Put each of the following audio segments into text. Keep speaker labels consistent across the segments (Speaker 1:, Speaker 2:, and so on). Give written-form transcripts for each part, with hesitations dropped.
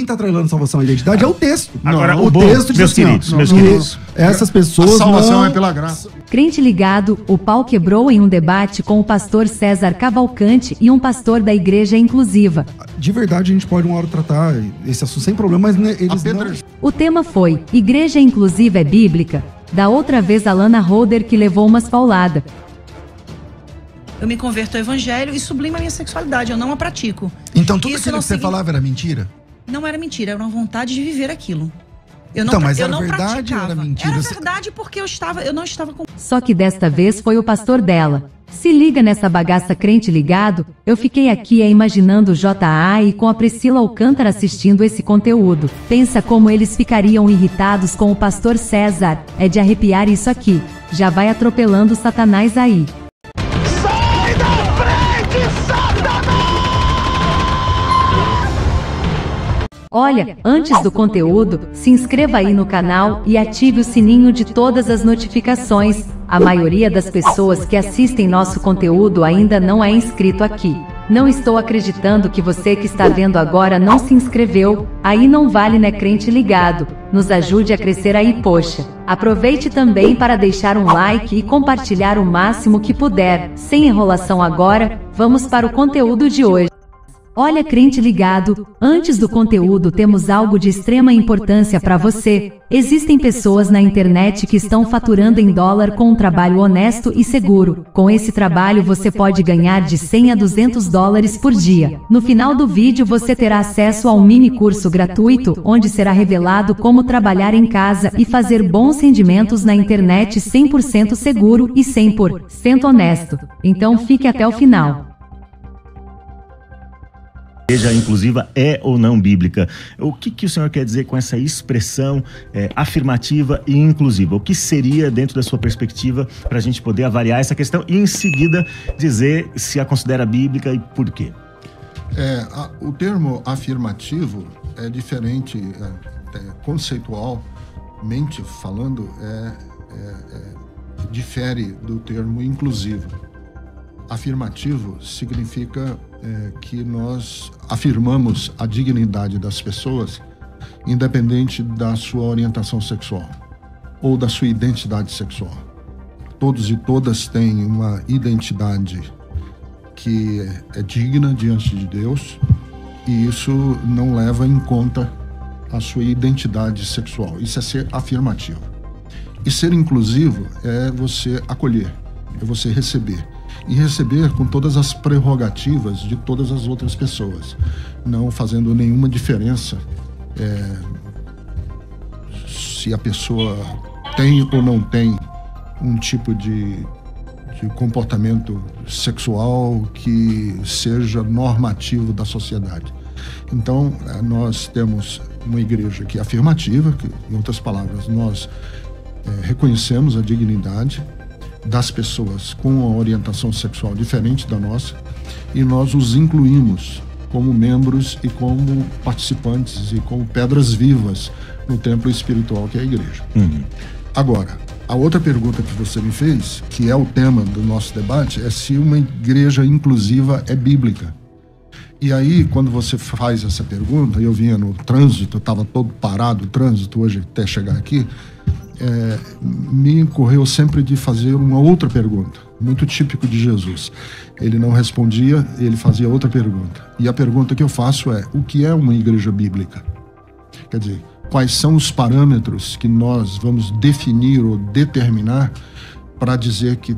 Speaker 1: tá atrelando salvação à identidade é o texto.
Speaker 2: Agora,
Speaker 1: o texto diz assim,
Speaker 2: meus queridos.
Speaker 1: Essas pessoas
Speaker 3: A salvação
Speaker 1: não...
Speaker 3: é pela graça.
Speaker 4: Crente ligado, o pau quebrou em um debate com o pastor César Cavalcante e um pastor da Igreja Inclusiva.
Speaker 1: De verdade, a gente pode uma hora tratar esse assunto sem problema, mas eles não...
Speaker 4: O tema foi Igreja Inclusiva é Bíblica? Da outra vez a Lana Holder que levou umas pauladas.
Speaker 5: Eu me converto ao evangelho e sublimo a minha sexualidade, eu não a pratico.
Speaker 6: Então tudo
Speaker 5: Isso
Speaker 6: aquilo
Speaker 5: não
Speaker 6: que você falava era mentira?
Speaker 5: Não era mentira, era uma vontade de viver aquilo. Eu não,
Speaker 6: Então, mas
Speaker 5: eu
Speaker 6: era
Speaker 5: não
Speaker 6: verdade ou
Speaker 5: praticava.
Speaker 6: era mentira?
Speaker 5: Era verdade porque eu não estava com...
Speaker 4: Só que desta vez foi o pastor dela. Se liga nessa bagaça, crente ligado, eu fiquei aqui imaginando o J.A. e com a Priscila Alcântara assistindo esse conteúdo. Pensa como eles ficariam irritados com o pastor César, é de arrepiar isso aqui. Já vai atropelando Satanás aí.
Speaker 7: Sai da frente, Satanás!
Speaker 4: Olha, antes do conteúdo, se inscreva aí no canal e ative o sininho de todas as notificações. A maioria das pessoas que assistem nosso conteúdo ainda não é inscrito aqui. Não estou acreditando que você que está vendo agora não se inscreveu. Aí não vale, né, crente ligado? Nos ajude a crescer aí, poxa. Aproveite também para deixar um like e compartilhar o máximo que puder. Sem enrolação agora, vamos para o conteúdo de hoje. Olha, crente ligado, antes do conteúdo temos algo de extrema importância para você. Existem pessoas na internet que estão faturando em dólar com um trabalho honesto e seguro. Com esse trabalho você pode ganhar de 100 a 200 dólares por dia. No final do vídeo você terá acesso a um mini curso gratuito, onde será revelado como trabalhar em casa e fazer bons rendimentos na internet 100% seguro e 100% honesto. Então fique até o final.
Speaker 2: Igreja inclusiva é ou não bíblica? O que o senhor quer dizer com essa expressão afirmativa e inclusiva? O que seria, dentro da sua perspectiva, para a gente poder avaliar essa questão e, em seguida, dizer se a considera bíblica e por quê?
Speaker 3: O termo afirmativo é diferente, conceitualmente falando, difere do termo inclusivo. Afirmativo significa que nós afirmamos a dignidade das pessoas, independente da sua orientação sexual ou da sua identidade sexual. Todos e todas têm uma identidade que é digna diante de Deus, e isso não leva em conta a sua identidade sexual. Isso é ser afirmativo. E ser inclusivo é você acolher, é você receber. E receber com todas as prerrogativas de todas as outras pessoas, não fazendo nenhuma diferença se a pessoa tem ou não tem um tipo de comportamento sexual que seja normativo da sociedade. Então, nós temos uma igreja que é afirmativa, que, em outras palavras, nós reconhecemos a dignidade das pessoas com uma orientação sexual diferente da nossa, e nós os incluímos como membros e como participantes e como pedras vivas no templo espiritual que é a igreja. Agora, a outra pergunta que você me fez, que é o tema do nosso debate, é se uma igreja inclusiva é bíblica. E aí, quando você faz essa pergunta, eu vinha no trânsito, estava todo parado o trânsito hoje até chegar aqui, me ocorreu sempre de fazer uma outra pergunta, muito típico de Jesus. Ele não respondia, ele fazia outra pergunta. E a pergunta que eu faço é: o que é uma igreja bíblica? Quer dizer, quais são os parâmetros que nós vamos definir ou determinar para dizer que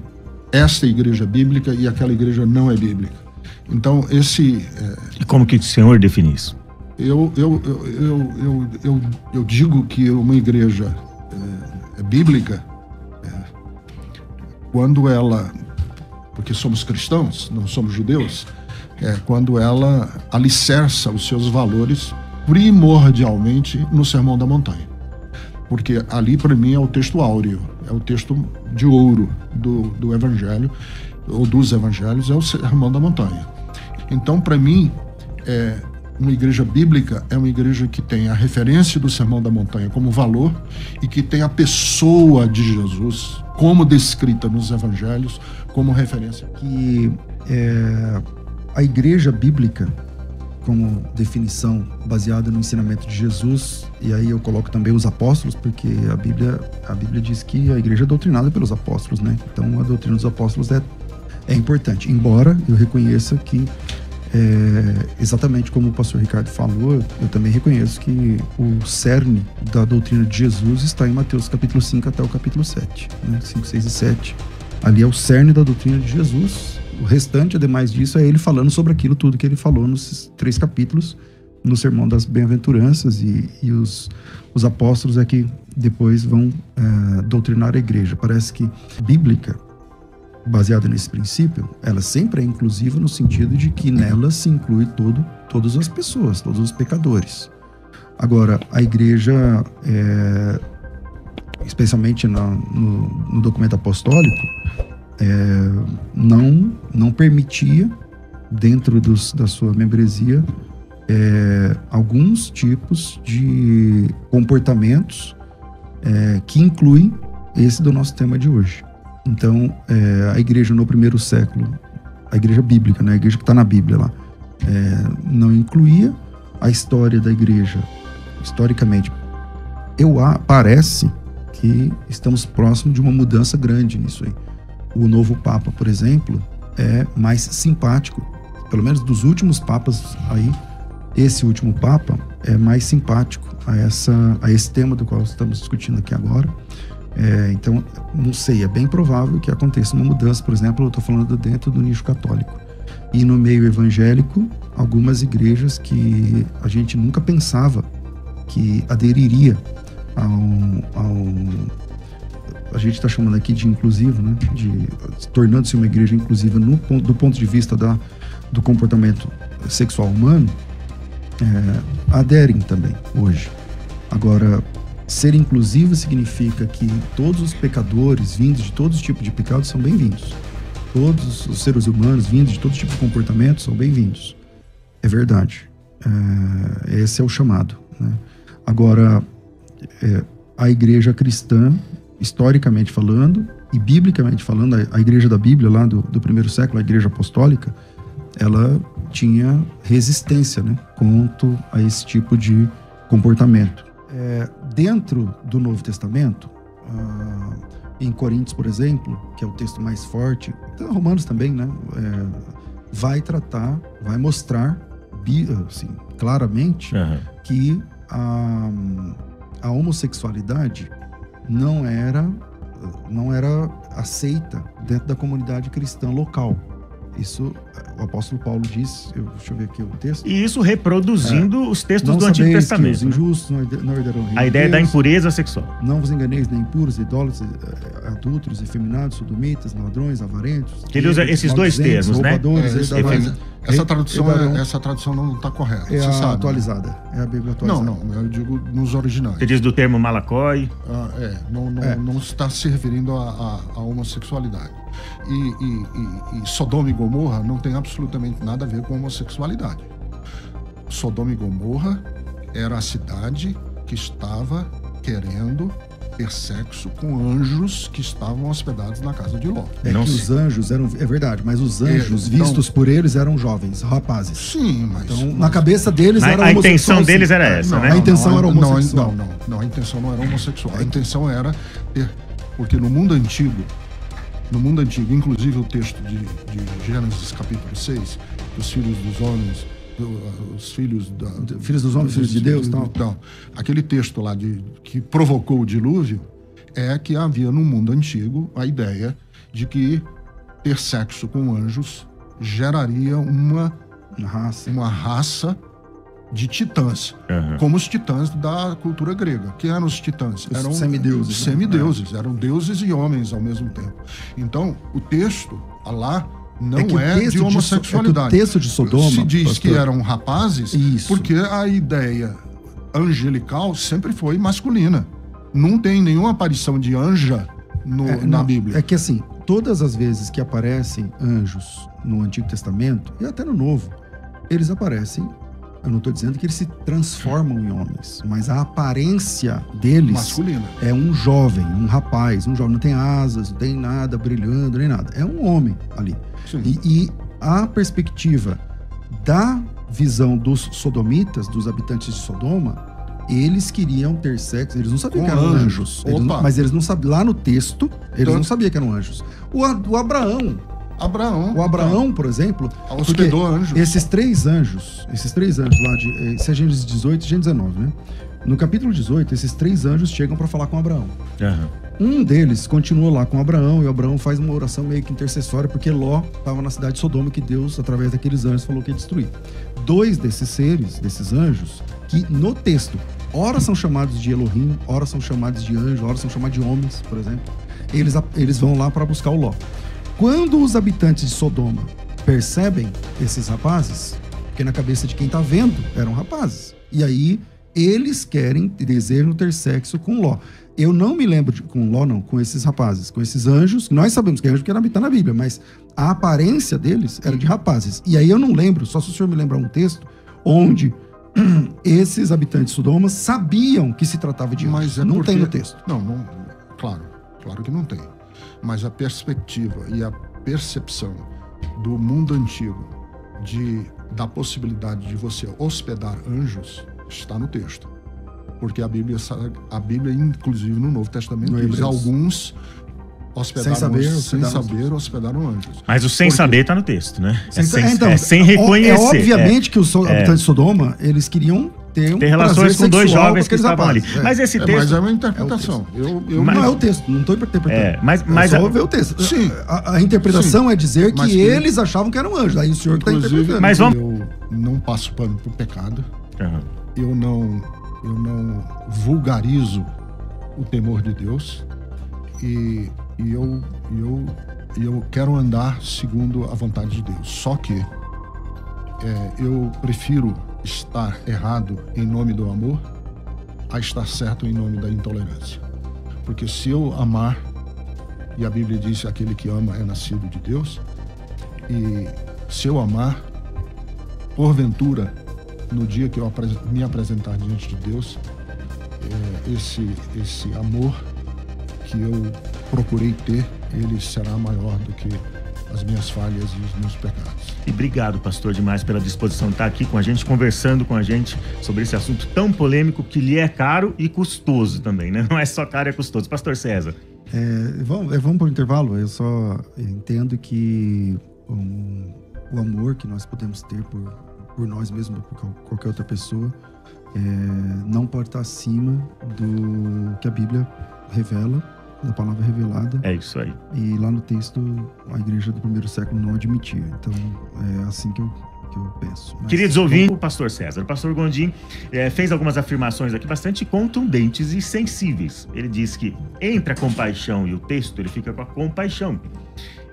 Speaker 3: esta igreja é bíblica e aquela igreja não é bíblica? Então,
Speaker 2: E como que o senhor define isso?
Speaker 3: Eu digo que uma igreja é bíblica quando ela, porque somos cristãos, não somos judeus, quando ela alicerça os seus valores primordialmente no Sermão da Montanha. Porque ali, para mim, é o texto áureo, é o texto de ouro do Evangelho, ou dos Evangelhos, é o Sermão da Montanha. Então, para mim, uma igreja bíblica é uma igreja que tem a referência do Sermão da Montanha como valor e que tem a pessoa de Jesus como descrita nos Evangelhos como referência.
Speaker 1: Que a igreja bíblica, como definição baseada no ensinamento de Jesus, e aí eu coloco também os apóstolos, porque a Bíblia diz que a igreja é doutrinada pelos apóstolos, né? Então a doutrina dos apóstolos é importante, embora eu reconheça que exatamente como o pastor Ricardo falou, eu também reconheço que o cerne da doutrina de Jesus está em Mateus capítulo 5 até o capítulo 7, né? 5, 6 e 7. Ali é o cerne da doutrina de Jesus. O restante, ademais disso, é ele falando sobre aquilo tudo que ele falou nos 3 capítulos, no Sermão das Bem-aventuranças, e os apóstolos é que depois vão doutrinar a igreja. Parece que bíblica, baseada nesse princípio, ela sempre é inclusiva no sentido de que nela se inclui todas as pessoas, todos os pecadores. Agora, a igreja, especialmente no documento apostólico, não permitia, dentro da sua membresia, alguns tipos de comportamentos que incluem esse do nosso tema de hoje. Então, a igreja no primeiro século, a igreja bíblica, né, a igreja que está na Bíblia lá, não incluía. A história da igreja, historicamente, parece que estamos próximos de uma mudança grande nisso aí. O novo Papa, por exemplo, é mais simpático, pelo menos dos últimos papas aí, esse último Papa é mais simpático a esse tema do qual estamos discutindo aqui agora. Então, não sei, é bem provável que aconteça uma mudança. Por exemplo, eu estou falando dentro do nicho católico. E no meio evangélico, algumas igrejas que a gente nunca pensava que aderiria a gente está chamando aqui de inclusivo, né? Tornando-se uma igreja inclusiva do ponto de vista do comportamento sexual humano, aderem também hoje. Agora, ser inclusivo significa que todos os pecadores vindos de todos os tipos de pecados são bem-vindos. Todos os seres humanos vindos de todo tipo de comportamento são bem-vindos. É verdade. Esse é o chamado, né? Agora, a igreja cristã, historicamente falando e biblicamente falando, a igreja da Bíblia lá do primeiro século, a igreja apostólica, ela tinha resistência, né, quanto a esse tipo de comportamento. Dentro do Novo Testamento, em Coríntios, por exemplo, que é o texto mais forte, Romanos também, né, vai mostrar assim, claramente que a homossexualidade não era aceita dentro da comunidade cristã local. Isso o apóstolo Paulo diz, deixa eu ver aqui o texto.
Speaker 2: E isso reproduzindo os textos do Antigo Testamento.
Speaker 1: Os injustos não herdarão o reino
Speaker 2: a ideia
Speaker 1: de Deus,
Speaker 2: da impureza sexual.
Speaker 1: Não vos enganeis, nem impuros, idólatras, adúlteros, efeminados, sodomitas, ladrões, avarentos.
Speaker 2: Que ele usa esses dois termos, né?
Speaker 3: Essa tradução não está correta.
Speaker 1: É a atualizada. É a Bíblia atualizada.
Speaker 3: Não, eu digo nos originais.
Speaker 2: Você diz do termo malakoi.
Speaker 3: Não está se referindo à homossexualidade. E Sodoma e Gomorra não tem absolutamente nada a ver com homossexualidade. Sodoma e Gomorra era a cidade que estava querendo ter sexo com anjos que estavam hospedados na casa de Ló.
Speaker 1: Os anjos eram... É verdade, mas os anjos vistos por eles eram jovens, rapazes.
Speaker 3: Sim, mas...
Speaker 1: Então, na cabeça deles era
Speaker 2: homossexual. A intenção deles era essa, né?
Speaker 1: A intenção era homossexual.
Speaker 3: Não, a intenção não era homossexual. A intenção era ter... Porque no mundo antigo, inclusive o texto de Gênesis capítulo 6, os filhos dos homens, os filhos dos homens, filhos de Deus, tal. Então, aquele texto lá que provocou o dilúvio é que havia no mundo antigo a ideia de que ter sexo com anjos geraria uma raça de titãs, como os titãs da cultura grega. Quem eram os titãs? Eram semideuses, eram deuses e homens ao mesmo tempo. Então, o texto lá não de homossexualidade.
Speaker 1: O texto de Sodoma
Speaker 3: se diz que eram rapazes, porque a ideia angelical sempre foi masculina. Não tem nenhuma aparição de anja na Bíblia.
Speaker 1: É que assim, todas as vezes que aparecem anjos no Antigo Testamento, e até no Novo, eles aparecem... Eu não estou dizendo que eles se transformam em homens, mas a aparência deles
Speaker 3: masculina.
Speaker 1: É um jovem, um rapaz, um jovem, não tem asas, não tem nada brilhando, nem nada. É um homem ali. E a perspectiva da visão dos sodomitas, dos habitantes de Sodoma, eles queriam ter sexo, eles não sabiam que eram anjos. Mas eles não sabiam, lá no texto, eles não sabiam que eram anjos. O Abraão, por exemplo,
Speaker 3: hospedou anjos.
Speaker 1: Esses três anjos lá, esse é Gênesis 18 e Gênesis 19, né? No capítulo 18, esses três anjos chegam para falar com Abraão. Um deles continua lá com Abraão, e Abraão faz uma oração meio que intercessória, porque Ló estava na cidade de Sodoma, que Deus, através daqueles anjos, falou que ia destruir. 2 desses seres, desses anjos, que no texto, ora são chamados de Elohim, ora são chamados de anjo, ora são chamados de homens, por exemplo, eles vão lá para buscar o Ló. Quando os habitantes de Sodoma percebem esses rapazes, porque na cabeça de quem está vendo eram rapazes, e aí eles desejam ter sexo com Ló. Eu não me lembro com Ló, não, com esses rapazes, com esses anjos, nós sabemos que é anjo porque está na Bíblia, mas a aparência deles era de rapazes. E aí eu não lembro, só se o senhor me lembrar um texto, onde esses habitantes de Sodoma sabiam que se tratava de anjos. Não tem no texto.
Speaker 3: Não, claro que não tem. Mas a perspectiva e a percepção do mundo antigo da possibilidade de você hospedar anjos está no texto. Porque a Bíblia, inclusive no Novo Testamento, diz alguns hospedaram anjos.
Speaker 2: Mas o sem saber está no texto, né?
Speaker 1: Sem reconhecer. Obviamente que os habitantes de Sodoma, eles queriam ter
Speaker 2: relações com dois jovens que estavam ali. Mas esse texto...
Speaker 3: Mas é uma interpretação.
Speaker 1: Não é o texto, não estou interpretando.
Speaker 2: Mas
Speaker 1: só ver o texo.
Speaker 3: Sim.
Speaker 1: A interpretação é dizer que eles achavam que eram anjos. Aí o senhor que está interpretando.
Speaker 2: Mas
Speaker 3: eu não passo pano pro pecado. Eu não vulgarizo o temor de Deus. E eu quero andar segundo a vontade de Deus. Só que eu prefiro estar errado em nome do amor a estar certo em nome da intolerância. Porque se eu amar, e a Bíblia diz que aquele que ama é nascido de Deus, e se eu amar, porventura, no dia que eu me apresentar diante de Deus, esse amor que eu procurei ter, ele será maior do que as minhas falhas e os meus pecados.
Speaker 2: E obrigado, pastor, demais pela disposição de estar aqui com a gente, conversando com a gente sobre esse assunto tão polêmico que lhe é caro e custoso também, né? Não é só caro, é custoso. Pastor César.
Speaker 1: Vamos para o intervalo. Eu só entendo que o amor que nós podemos ter por nós mesmos, por qualquer outra pessoa, não pode estar acima do que a Bíblia revela, da palavra revelada.
Speaker 2: É isso aí.
Speaker 1: E lá no texto, a igreja do primeiro século não admitia. Então, é assim que eu penso.
Speaker 2: Queridos ouvintes, o pastor César, o pastor Gondim fez algumas afirmações aqui bastante contundentes e sensíveis. Ele diz que entre a compaixão e o texto, ele fica com a compaixão.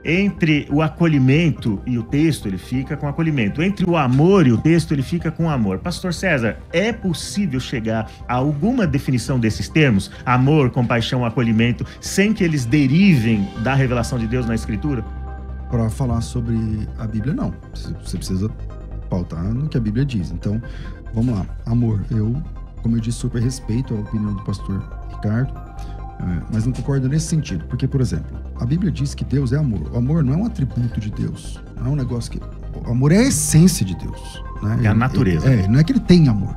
Speaker 2: Entre o acolhimento e o texto, ele fica com o acolhimento. Entre o amor e o texto, ele fica com o amor. Pastor César, é possível chegar a alguma definição desses termos? Amor, compaixão, acolhimento, sem que eles derivem da revelação de Deus na Escritura?
Speaker 1: Para falar sobre a Bíblia, não. Você precisa pautar no que a Bíblia diz. Então, vamos lá. Amor, como eu disse, super respeito a opinião do pastor Ricardo, mas não concordo nesse sentido. Porque, por exemplo, a Bíblia diz que Deus é amor. O amor não é um atributo de Deus. Não é um negócio que... O amor é a essência de Deus. Né?
Speaker 2: É a natureza.
Speaker 1: Não é que ele tem amor.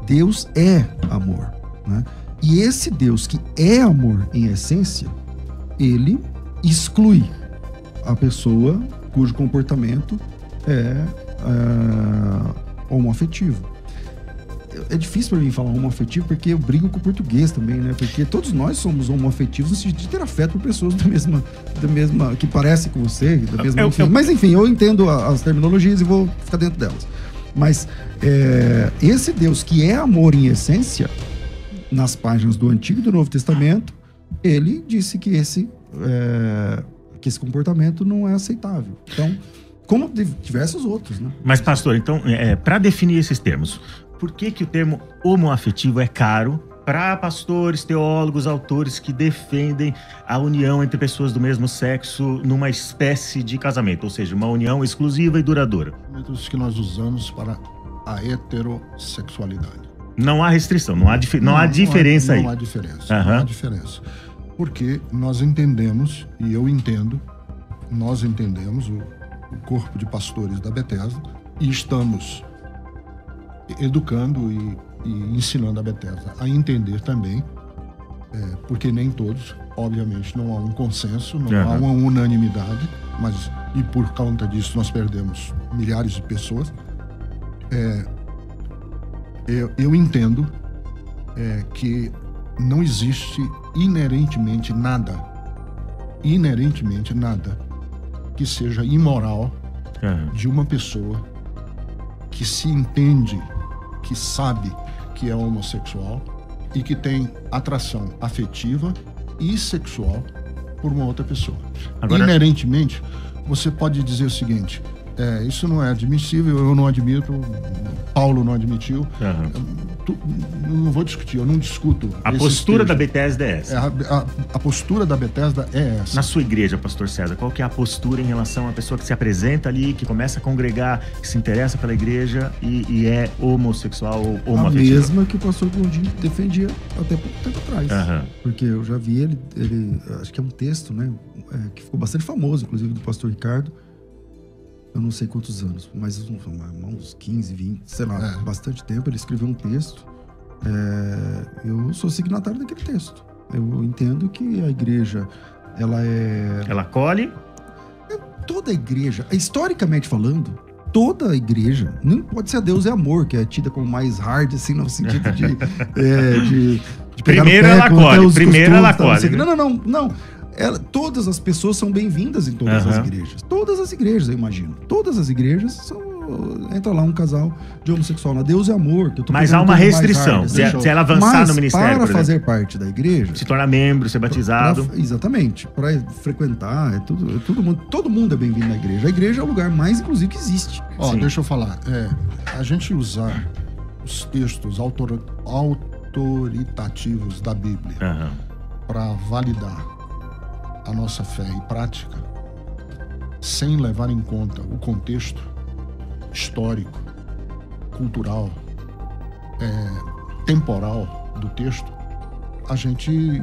Speaker 1: Deus é amor. Né? E esse Deus que é amor em essência, ele exclui a pessoa cujo comportamento é homoafetivo. É difícil para mim falar homoafetivo porque eu brigo com o português também, né? Porque todos nós somos homoafetivos no sentido de ter afeto por pessoas da mesma que parecem com você, da mesma... Mas enfim, eu entendo as terminologias e vou ficar dentro delas. Mas esse Deus que é amor em essência, nas páginas do Antigo e do Novo Testamento, ele disse que esse comportamento não é aceitável. Então, como diversos outros, né?
Speaker 2: Mas, pastor, então, para definir esses termos, por que o termo homoafetivo é caro para pastores, teólogos, autores que defendem a união entre pessoas do mesmo sexo numa espécie de casamento, ou seja, uma união exclusiva e duradoura?
Speaker 3: Os que nós usamos para a heterossexualidade.
Speaker 2: Não há restrição, não há diferença aí.
Speaker 3: Não há diferença. Não há diferença. Porque nós entendemos, e eu entendo, nós entendemos o corpo de pastores da Bethesda, e estamos educando e ensinando a Bethesda a entender também, porque nem todos, obviamente, não há um consenso, não há uma unanimidade, mas e por conta disso nós perdemos milhares de pessoas. Eu entendo que não existe inerentemente nada que seja imoral de uma pessoa que se entende, que sabe que é homossexual e que tem atração afetiva e sexual por uma outra pessoa. Agora, inerentemente, você pode dizer o seguinte: isso não é admissível, eu não admito, Paulo não admitiu. Não vou discutir, eu não discuto.
Speaker 2: A postura da Bethesda é essa.
Speaker 3: A postura da Bethesda é essa.
Speaker 2: Na sua igreja, pastor César, qual que é a postura em relação à pessoa que se apresenta ali, que começa a congregar, que se interessa pela igreja e é homossexual ou homoafetivo?
Speaker 1: A mesma que o pastor Gondim defendia até pouco tempo atrás. Porque eu já vi ele acho que é um texto, né, que ficou bastante famoso, inclusive do pastor Ricardo. Eu não sei quantos anos, mas uns 15, 20, sei lá, bastante tempo. Ele escreveu um texto. Eu sou signatário daquele texto. Eu entendo que a igreja, ela
Speaker 2: acolhe?
Speaker 1: Toda a igreja, historicamente falando, toda a igreja, não pode ser a Deus é amor, que é tida como mais hard, assim, no sentido de
Speaker 2: primeiro ela acolhe, primeiro ela acolhe.
Speaker 1: Não. Todas as pessoas são bem-vindas em todas as igrejas. Todas as igrejas, eu imagino. Todas as igrejas entra lá um casal de homossexual na Deus é amor. Que eu tô
Speaker 2: mas há uma restrição. Hard, se ela avançar no ministério,
Speaker 1: para fazer parte da igreja,
Speaker 2: se tornar membro, ser batizado.
Speaker 1: Exatamente. Para frequentar, todo mundo é bem-vindo na igreja. A igreja é o lugar mais inclusive que existe.
Speaker 3: Deixa eu falar. A gente usar os textos autoritativos da Bíblia para validar a nossa fé e prática, sem levar em conta o contexto histórico, cultural, temporal do texto, a gente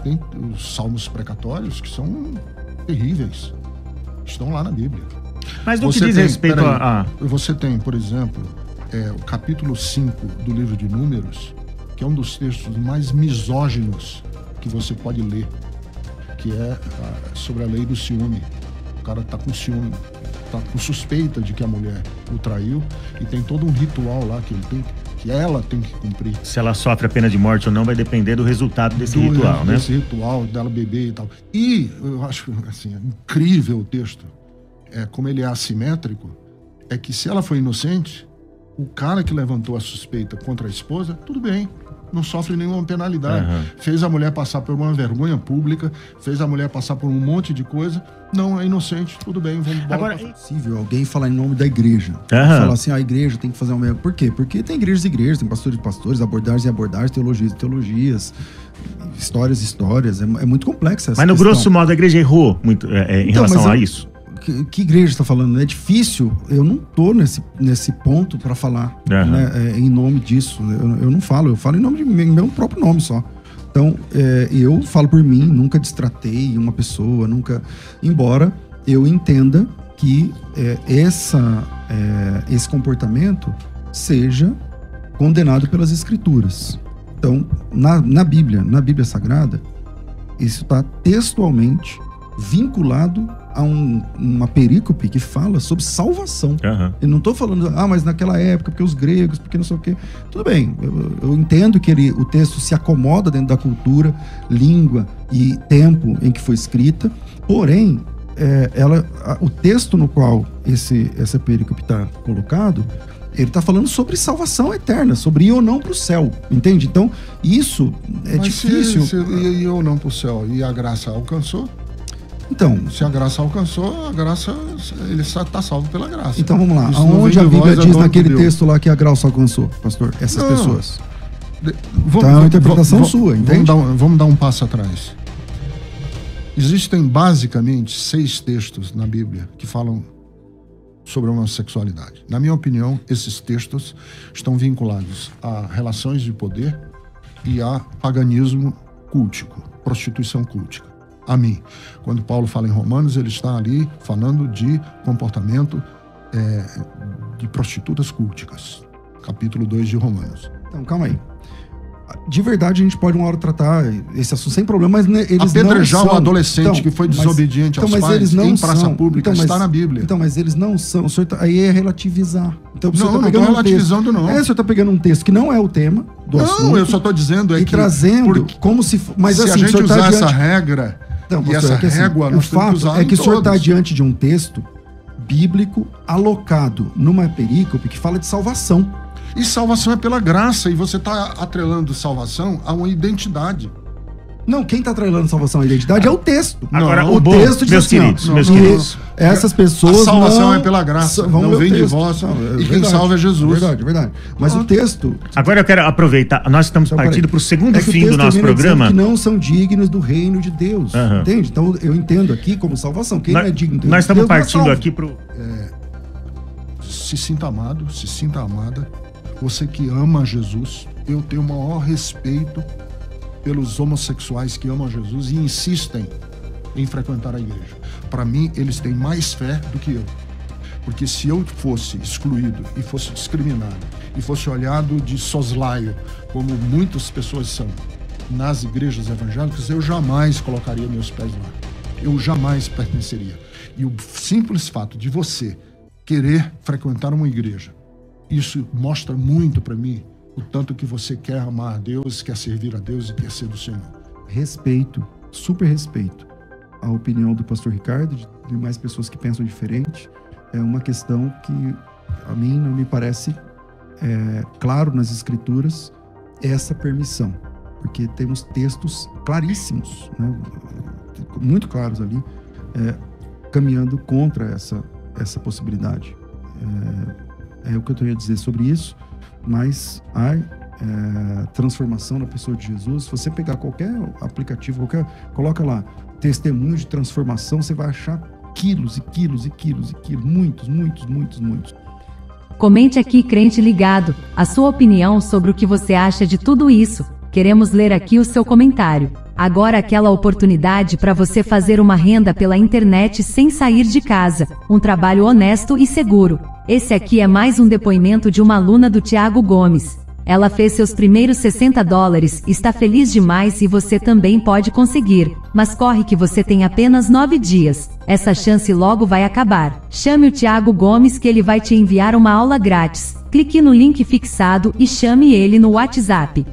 Speaker 3: tem os salmos precatórios que são terríveis, estão lá na Bíblia.
Speaker 2: Mas no que diz respeito
Speaker 3: Você tem, por exemplo, o capítulo 5 do livro de Números, que é um dos textos mais misóginos que você pode ler, que é sobre a lei do ciúme. O cara tá com ciúme, tá com suspeita de que a mulher o traiu, e tem todo um ritual lá que ela tem que cumprir.
Speaker 2: Se ela sofre a pena de morte ou não vai depender do resultado desse ritual, né?
Speaker 3: Desse ritual, dela beber e tal. E eu acho assim, incrível o texto. Como ele é assimétrico, é que se ela foi inocente, o cara que levantou a suspeita contra a esposa, tudo bem, não sofre nenhuma penalidade. Fez a mulher passar por uma vergonha pública, fez a mulher passar por um monte de coisa. Não, é inocente, tudo bem, vamos embora.
Speaker 1: Agora, é possível alguém falar em nome da igreja. Falar assim, a igreja tem que fazer uma... Por quê? Porque tem igrejas e igrejas, tem pastores e pastores, abordagens e abordagens, teologias e teologias, histórias e histórias. É muito complexa essa
Speaker 2: questão. Mas no grosso modo a igreja errou muito em relação a isso?
Speaker 1: Que igreja está falando? É difícil, eu não tô nesse ponto para falar né, em nome disso. Eu não falo, eu falo em nome de meu próprio nome só. Então, eu falo por mim, nunca destratei uma pessoa, nunca... Embora eu entenda que esse comportamento seja condenado pelas Escrituras. Então, na Bíblia Sagrada, isso está textualmente vinculado a uma perícope que fala sobre salvação. Eu não estou falando, mas naquela época, porque os gregos, porque não sei o quê. Tudo bem, eu entendo que o texto se acomoda dentro da cultura, língua e tempo em que foi escrita, porém, o texto no qual essa perícope está colocado, ele está falando sobre salvação eterna, sobre ir ou não para o céu, entende? Então, isso é difícil.
Speaker 3: Se ir ou não para o céu e a graça alcançou,
Speaker 1: então,
Speaker 3: se a graça alcançou, ele está salvo pela graça.
Speaker 1: Então vamos lá. Aonde a Bíblia diz naquele texto lá que a graça alcançou, pastor? Essas pessoas. Então é uma interpretação sua, entende?
Speaker 3: Vamos dar um passo atrás. Existem basicamente 6 textos na Bíblia que falam sobre a homossexualidade. Na minha opinião, esses textos estão vinculados a relações de poder e a paganismo cultico, prostituição cultica. A mim. Quando Paulo fala em Romanos, ele está ali falando de comportamento de prostitutas culticas. capítulo 2 de Romanos.
Speaker 1: Então, calma aí. De verdade, a gente pode uma hora tratar esse assunto sem problema, mas eles
Speaker 3: apedrejar
Speaker 1: não são...
Speaker 3: um adolescente que foi desobediente aos pais
Speaker 1: eles não
Speaker 3: em praça
Speaker 1: são,
Speaker 3: pública, está na Bíblia.
Speaker 1: Então, mas eles não são... O senhor aí é relativizar. Então,
Speaker 3: não estou relativizando, não.
Speaker 1: O senhor está pegando um texto que não é o tema do assunto.
Speaker 3: Não, eu só estou dizendo
Speaker 1: que trazendo como se... Mas
Speaker 3: se
Speaker 1: assim,
Speaker 3: a gente usar essa regra e essa régua,
Speaker 1: o fato é que o senhor está diante de um texto bíblico alocado numa perícope que fala de salvação.
Speaker 3: E salvação é pela graça, e você está atrelando salvação a uma identidade.
Speaker 1: Não, quem está atrelando salvação à identidade é o texto.
Speaker 2: Agora,
Speaker 1: o texto diz assim,
Speaker 2: meus queridos.
Speaker 1: Essas pessoas
Speaker 3: a salvação é pela graça, não vem de vós, e quem salva é Jesus.
Speaker 1: Verdade. Mas o texto...
Speaker 2: Agora eu quero aproveitar, nós estamos partindo para o segundo fim do nosso programa.
Speaker 1: Que não são dignos do reino de Deus, entende? Então eu entendo aqui como salvação. Quem não é digno do reino de Deus,
Speaker 2: nós estamos partindo aqui para o...
Speaker 3: Se sinta amado, se sinta amada. Você que ama Jesus, eu tenho o maior respeito pelos homossexuais que amam Jesus e insistem em frequentar a igreja. Para mim, eles têm mais fé do que eu. Porque se eu fosse excluído e fosse discriminado e fosse olhado de soslaio, como muitas pessoas são nas igrejas evangélicas, eu jamais colocaria meus pés lá. Eu jamais pertenceria. E o simples fato de você querer frequentar uma igreja, isso mostra muito para mim o tanto que você quer amar a Deus, quer servir a Deus e quer ser do Senhor.
Speaker 1: Respeito, super respeito a opinião do pastor Ricardo, de mais pessoas que pensam diferente. É uma questão que a mim não me parece claro nas escrituras essa permissão, porque temos textos claríssimos, né, muito claros ali, caminhando contra essa possibilidade. É o que eu tenho a dizer sobre isso, mas a transformação na pessoa de Jesus, se você pegar qualquer aplicativo, coloca lá, testemunho de transformação, você vai achar quilos e quilos e quilos e quilos, muitos.
Speaker 4: Comente aqui, crente ligado, a sua opinião sobre o que você acha de tudo isso. Queremos ler aqui o seu comentário. Agora aquela oportunidade para você fazer uma renda pela internet sem sair de casa, um trabalho honesto e seguro. Esse aqui é mais um depoimento de uma aluna do Thiago Gomes. Ela fez seus primeiros $60, está feliz demais e você também pode conseguir, mas corre que você tem apenas 9 dias. Essa chance logo vai acabar. Chame o Thiago Gomes que ele vai te enviar uma aula grátis. Clique no link fixado e chame ele no WhatsApp.